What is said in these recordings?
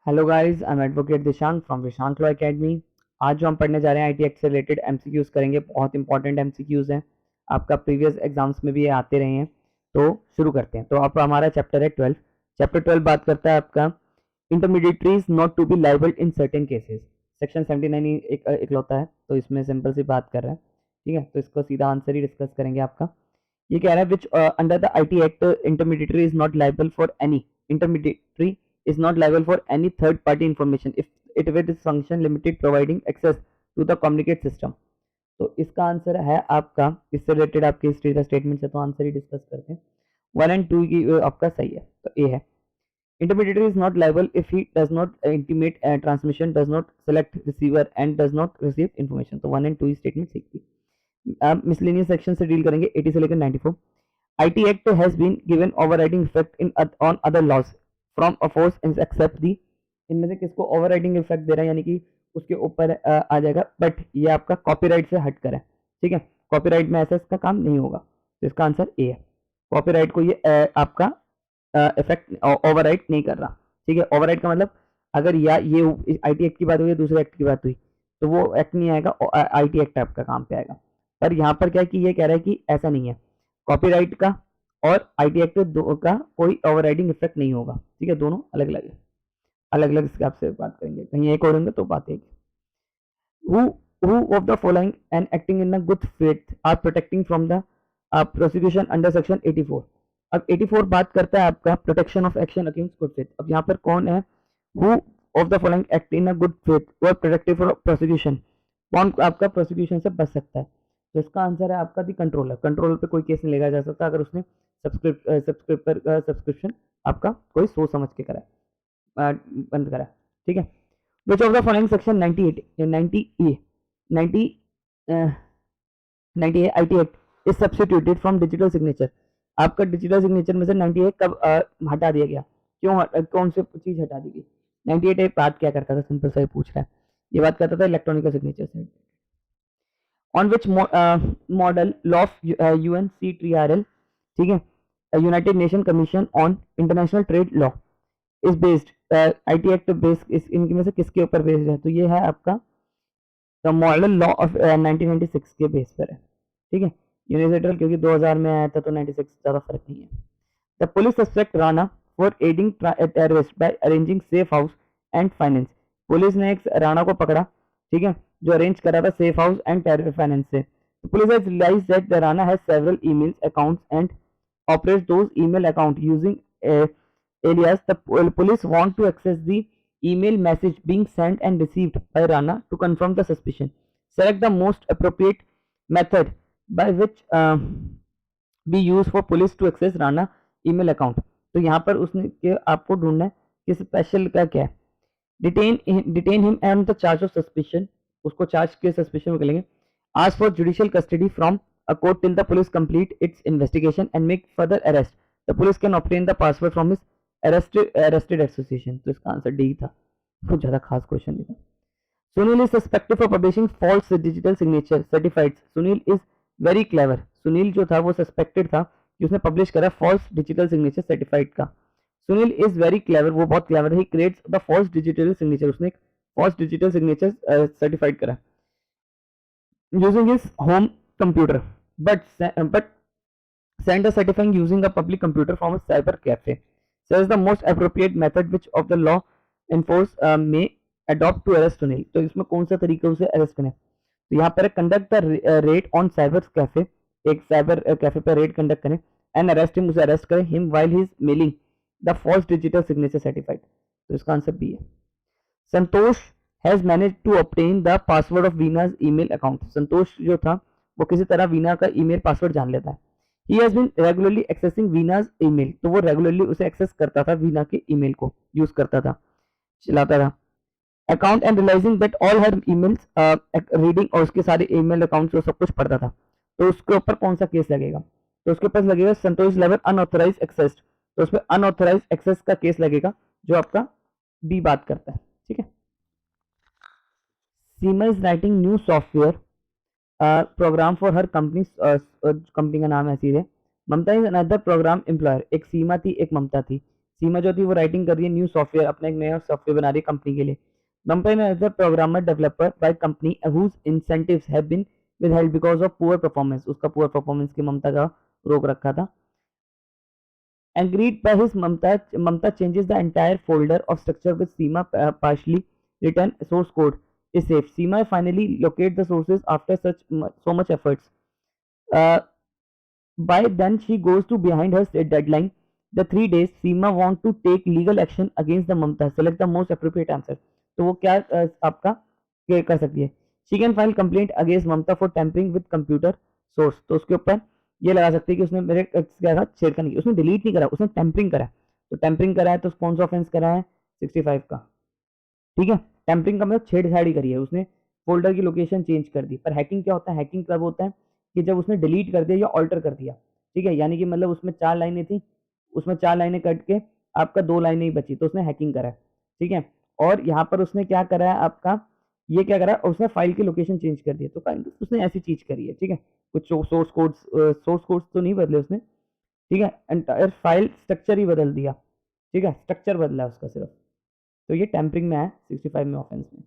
Hello guys, I am advocate Dishank from Dishank law academy. आज जो हम पढ़ने जा रहे हैं आईटी एक्ट से रिलेटेड एमसीक्यूज करेंगे। बहुत इंपॉर्टेंट एमसीक्यूज हैं, आपका प्रीवियस एग्जाम्स में भी ये आते रहे हैं। तो शुरू करते हैं। तो आप हमारा चैप्टर है 12। चैप्टर 12 बात करता है आपका intermediaries not to be liable in certain cases. Section 79 एक इकलौता है, तो इसमें सिंपल सी बात कर रहे हैं। ठीक है, तो इसको सीधा आंसर ही डिस्कस करेंगे आपका। ये कह रहा है which under the IT act intermediary is not liable for any intermediary is not liable for any third party information if it with its function limited providing access to the communicate system। तो इसका answer है आपका, इससे related आपकी history का statement है, तो answer ही discuss करते हैं। 1 एंड 2 की आपका सही है, तो ए है। Intermediary is not liable if he does not intimate transmission, does not select receiver and does not receive information। तो 1 एंड 2 स्टेटमेंट ठीक थी। अब मिसलेनियस सेक्शन से डील करेंगे 80 से लेकर 94। IT Act has been given overriding effect in on other laws from a force except the, इनमें से किसको ओवरराइडिंग इफेक्ट दे रहा है, यानी कि उसके ऊपर आ जाएगा, बट ये आपका कॉपीराइट से हटकर है। ठीक है, कॉपीराइट में ऐसा इसका काम नहीं होगा, तो इसका आंसर ए है। कॉपीराइट को ये आपका इफेक्ट ओवरराइड नहीं कर रहा। ठीक है, ओवरराइड का मतलब अगर या ये आईटी एक्ट की बात हुई या दूसरे एक्ट की बात हुई तो वो एक्ट नहीं आएगा, आईटी एक्ट आपका काम पे आएगा। पर यहाँ पर क्या है कि ये कह रहा है कि ऐसा नहीं है, कॉपीराइट का और आईटी एक्ट का कोई ओवरराइडिंग इफेक्ट नहीं होगा। ठीक है, दोनों अलग अलग है, अलग अलग स्लैब से बात करेंगे, कहीं एक और होंगे तो बात एक। Who of the following and acting in a good faith are protecting from the prosecution under section 84। अब 84 बात करता है आपका protection of action against good faith. अब यहाँ पर कौन है who of the following act in a good faith और प्रोटेक्टिव फॉर प्रोसिक्यूशन, कौन आपका प्रोसिक्यूशन से बच सकता है। तो इसका आंसर है आपका दी कंट्रोलर। कंट्रोलर पे कोई केस नहीं लेगा जा सकता अगर उसने सब्सक्रिप्शन आपका कोई सोच समझ के करा बंद करा। ठीक है, विच of the following section 90 IT act is substituted from digital signature. आपका डिजिटल सिग्नेचर में से 98 कब हटा दिया गया, क्यों, कौन सी चीज हटा दी गई। 98 बात क्या करता था, सिंपल सा पूछ रहा है, ये बात करता था इलेक्ट्रॉनिक सिग्नेचर से। On which model law of UNCTRL, ठीक है, United nation commission on international trade law is based, IT act based इनके में से किसके ऊपर बेस्ड है, तो ये है आपका द मॉडल लॉ ऑफ 1996 के बेस पर है। ठीक है, यूनिवर्सल क्योंकि 2000 में आया था तो 96 ज़्यादा फर्क नहीं है। The police suspect Rana for aiding terrorist by arranging safe house and finance. Police ने एक राणा को पकड़ा, ठीक है, जो अरेंज करा था safe house and terror finance से। Police has realized that the Rana has several emails accounts and operates those email account using alias. The police want to access the email message being sent and received by Rana to confirm the suspicion. Select the most appropriate method by which be used for police to access Rana email account। तो यहाँ पर उसने आपको ढूंढना है कि special का क्या है। Detain him on the charge of suspicion, उसको चार्ज के सस्पिशन में करेंगे। Ask for judicial custody from a court till the police complete its investigation and make further arrest। The police can obtain the password from his arrested association। तो इसका answer D था, कुछ ज्यादा खास question नहीं था। Sunil is suspected for publishing false digital signature certified। Sunil is very clever। Sunil जो था वो सस्पेक्टेड था कि उसने पब्लिश करा फॉल्स डिजिटल सिग्नेचर सर्टिफाइड का। सुनील इज वेरी क्लेवर, वो बहुत क्लेवर है। He creates the false digital signature, उसने एक फॉल्स डिजिटल सिग्नेचर सर्टिफाइड करा using his home computer but send a certifying using a public computer from a cyber cafe। Says the most appropriate method which of the law enforce may adopt to arrest Sunil। तो इसमें कौन सा तरीका उसे arrest करें, तो यहाँ पर conduct the raid on cyber cafe, एक साइबर कैफे पर रेड कंडक्ट करें एंड अरेस्ट हिम, उसे अरेस्ट करें him while he is mailing the false digital signature certified. तो इसका आंसर बी है। Santosh has manage to obtain the password of Veena's email account. Santosh जो था वो किसी तरह वीना का ईमेल पासवर्ड जान लेता है। He has been regularly accessing Veena's email, तो वो रेगुलरली उसे एक्सेस करता था, वीना के ईमेल को यूज करता था, चलाता था। Account and realising that all her emails reading, और उसके सारे ईमेल अकाउंट्स वो सब कुछ पढ़ता था। तो उसके ऊपर कौन सा केस लगेगा, तो उसके ऊपर लगेगा संतोष लेवल अनऑथराइज एक्सेस, तो उसमें अनऑथराइज एक्सेस का केस लगेगा जो आपका बी बात करता है। ठीक है, Seema is writing new software program for her company, company का नाम है सीधे। Mamta is another program employer, एक सीमा थी एक ममता थी। सीमा जो थी वो राइटिंग कर रही है न्यू सॉफ्टवेयर, अपना एक नया सॉफ्टवेयर बना रही है कंपनी के लिए। Mamta is a programmer developer by company whose incentives have been withheld because of poor performance, उसका poor performance की ममता का रोक रखा था। Agreed by his Mamta changes the entire folder of structure with Seema partially written source code is safe. Seema finally locate the sources after so much efforts. Uh, by then she goes to behind her deadline. The 3 days Seema want to take legal action against the Mamta. Select the most appropriate answer. तो वो क्या आपका कर सकती है? She can file complaint against Mamta for tampering with computer source. तो उसके ऊपर ये लगा सकती है कि उसने मेरे क्या था छेड़खानी की, उसने डिलीट नहीं करा, उसने टेम्परिंग करा। तो टेम्परिंग करा है तो कौन सा ऑफेंस करा है? 65 का। ठीक है, टेम्परिंग का मतलब छेड़छाड़ी करी है, उसने फोल्डर की लोकेशन चेंज कर दी। पर हैकिंग क्या होता है? हैकिंग कब होता है कि जब उसने डिलीट कर दिया या ऑल्टर कर दिया। ठीक है, यानी कि मतलब उसमें 4 लाइनें थी, उसमें 4 लाइनें कट के आपका 2 लाइनें ही बची, तो उसने हैकिंग करा है। ठीक है, और यहाँ पर उसने क्या करा है आपका, ये क्या करा, उसने फाइल की लोकेशन चेंज कर दी, तो उसने ऐसी चीज करी है। ठीक है, कुछ सोर्स कोड्स तो नहीं बदले उसने। ठीक है, एंटायर फाइल स्ट्रक्चर ही बदल दिया। ठीक है, स्ट्रक्चर बदला उसका सिर्फ। तो ये टेम्परिंग में है, 65 में ऑफेंस में।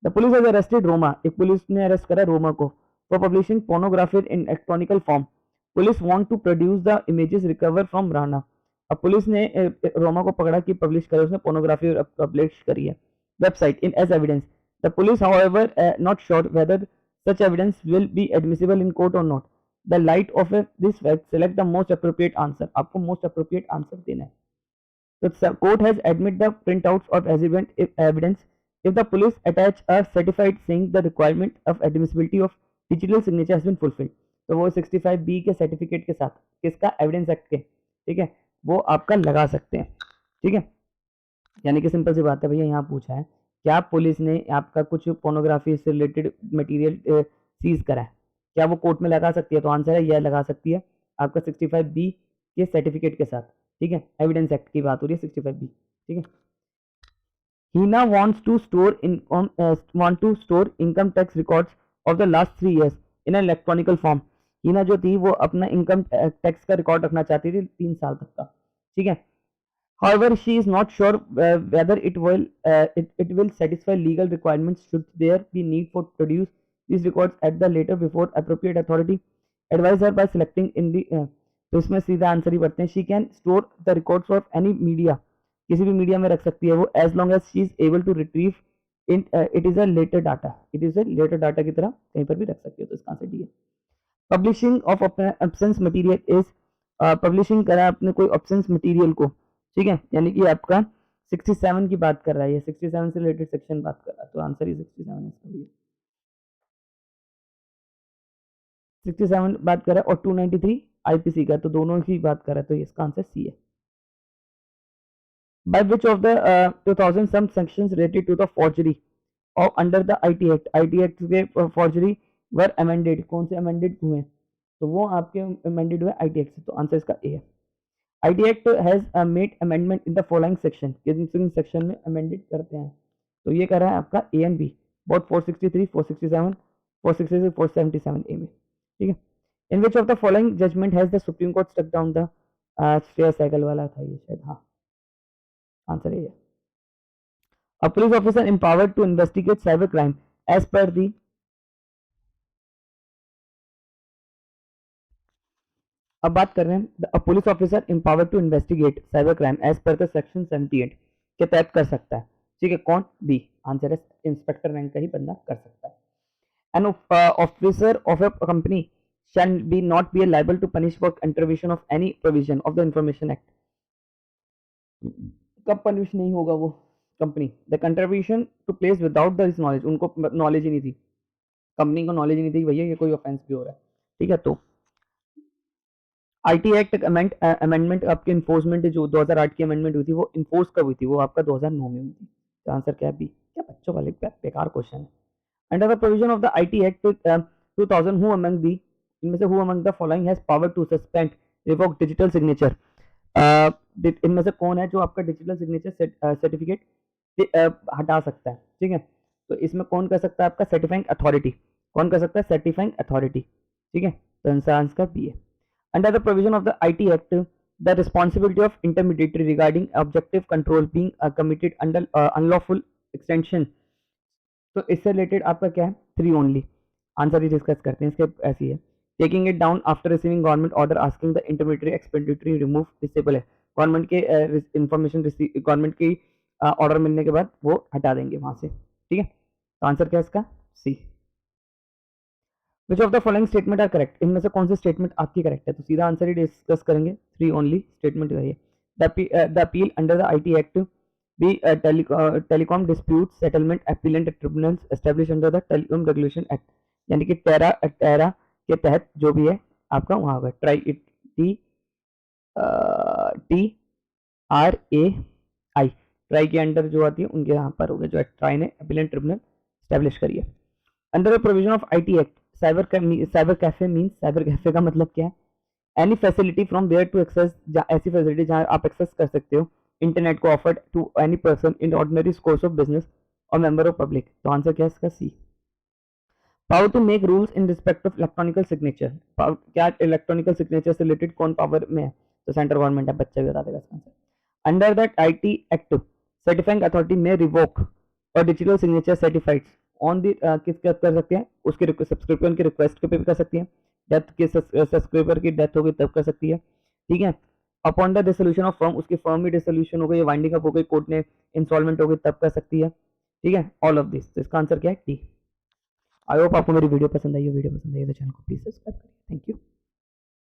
The police has arrested Roma, एक पुलिस ने अरेस्ट करा रोमा को for publishing pornography in electronical form. Police want to produce the images recover from Rana. अब पुलिस ने रोमा को पकड़ा कि पब्लिश करे, उसने पोर्नोग्राफी पब्लिश करी है website in as evidence. The police however not sure whether such evidence will be admissible in court or not. The light of this fact, select the most appropriate answer. आपको most appropriate answer देना है। So court has admitted the printouts of evidence if the police attach a certified saying the requirement of admissibility of digital signature has been fulfilled. तो वो 65B के certificate के साथ किसका, evidence act के, ठीक है, वो आपका लगा सकते हैं। ठीक है, यानी कि सिंपल सी बात है भैया, यहाँ पूछा है क्या पुलिस ने आपका कुछ पोर्नोग्राफी से रिलेटेड मटेरियल सीज करा है, क्या वो कोर्ट में लगा सकती है? तो आंसर है यह लगा सकती है आपका 65B के सर्टिफिकेट के साथ। ठीक है, एविडेंस एक्ट की बात हो रही है 65B। ठीक है, हीना want to store income tax records of the last 3 years in an electronical form. हीना जो थी वो अपना इनकम टैक्स का रिकॉर्ड रखना चाहती थी 3 साल तक का। ठीक है, however she is not sure whether it will satisfy legal requirements. Should there be need for produce these records at the later before appropriate authority advise her by selecting in the तो इसमें सीधा answer ही पढ़ते हैं। She can store the records of any media, किसी भी media में रख सकती है वो, as long as she is able to retrieve it is a later data, it is a later data की तरह कहीं पर भी रख सकती है। तो इसका आंसर डी है। Publishing of absence material is, publishing करा आपने कोई एब्सेंस मटेरियल को। ठीक है, यानी कि आपका 67 की बात कर रहा है, ये 67 से रिलेटेड सेक्शन बात कर रहा है, तो आंसर ही 67 है इसका भी। 67 बात कर रहा है और 293 आईपीसी का, तो दोनों की बात कर रहा है, तो इसका आंसर सी है। By which of the 2000 some sections related to the forgery or under the IT Act, IT Act के forgery were amended, कौन से amended हुए? तो वो आपके amended हुए IT Act से, तो आंसर इसका ए है। IT Act has made amendment in the following section, किन सेक्शन में amended करते हैं? तो ये कर रहा है आपका A and B, both 463, 467, 466, 477 A में। ठीक है, in which of the following judgment has the Supreme Court struck down the Shreya Sehgal वाला था ये शायद, हाँ आंसर ये है। A police officer empowered to investigate cyber crime as per the, अब बात कर रहे हैं a police officer empowered to investigate cyber crime as per the section 78 के तहत कर सकता है। ठीक है, कौन? बी, आंसर है इंस्पेक्टर रैंक का ही बंदा कर सकता है। An officer of a company shall be not be liable to punish for contravention of any provision of the Information Act. कब पनिश नहीं होगा वो company? The contribution to place without the knowledge, उनको नॉलेज ही नहीं थी, company को knowledge ही नहीं थी भैया ये कोई ऑफेंस भी हो रहा है। ठीक है, तो आईटी एक्ट अमेंडमेंट आपके इन्फोर्समेंट जो 2008 की अमेंडमेंट हुई थी वो इन्फोर्स कब हुई थी? वो आपका 2009 में हुई थी। तो आंसर क्या है? बी। क्या बच्चों वाले बेकार क्वेश्चन है। Under the provision of the IT act 2000 who among the, इनमें से who among the following has power to suspend revoke digital signature, इनमें से कौन है जो आपका डिजिटल सिग्नेचर सर्टिफिकेट हटा सकता है? ठीक है, तो इसमें कौन कर सकता है? आपका सर्टिफाइंग अथॉरिटी। कौन कर सकता है? Certifying authority. ठीक है, तो आंसर का बी है। Under the provision of the IT act the responsibility of intermediary regarding objective control being committed under unlawful extension. तो इससे रिलेटेड आपका क्या है, 3 ओनली आंसर ही डिस्कस करते हैं इसके। ऐसी है, taking it down after receiving government order asking the intermediary expenditure remove disable है, गवर्नमेंट के इंफॉर्मेशन गवर्नमेंट की ऑर्डर मिलने के बाद वो हटा देंगे वहां से, ठीक है। तो आंसर क्या है इसका, C. Which of the following statement are correct, इनमें से कौन सी स्टेटमेंट आपकी करेक्ट है, तो सीधा आंसर ही डिस्कस करेंगे, 3 ओनली स्टेटमेंट है। The appeal under the IT act be telecom dispute settlement appellate tribunals establish under the telecom regulation act, यानी कि टेरा के तहत जो भी है आपका वहां होगा, ट्राई टी TRAI, ट्राई के अंडर जो आती है उनके यहाँ पर होगा, जो ट्राई ने अपीलेंट ट्रिब्यूनल स्टैब्लिश करी है। Under the provision of IT act cyber cafe means, cyber cafe का मतलब क्या है, any facility from where to access, ऐसी फैसिलिटी जहाँ आप एक्सेस कर सकते हो इंटरनेट को offered to any person in ordinary course of business और मेंबर ऑफ पब्लिक। तो आंसर क्या है इसका, C. Power to make rules in respect of electronical signature, क्या इलेक्ट्रॉनिकल सिग्नेचर से रिलेटेड कौन पावर में है, तो सेंट्रल गवर्नमेंट है, बच्चा भी बता देगा इसका answer. Under that IT act certifying authority में रिवोक और digital signature certified on the किस कर सकते हैं, उसके सब्सक्रिप्शन की रिक्वेस्ट पे भी कर सकती है, डेथ के सब्सक्राइबर की डेथ हो गई तब कर सकती है, ठीक है। Upon the dissolution of firm, उसकी फर्म में डिसोल्यूशन हो गई, वाइंडिंग अप हो गई, कोर्ट ने इंस्टॉलमेंट हो गई तब कर सकती है, ठीक है। ऑल ऑफ दिस, तो इसका आंसर क्या है, टी। आई होप आपको मेरी वीडियो पसंद आई हो, वीडियो पसंद आई तो चैनल को प्लीज सब्सक्राइब करिए। Thank you.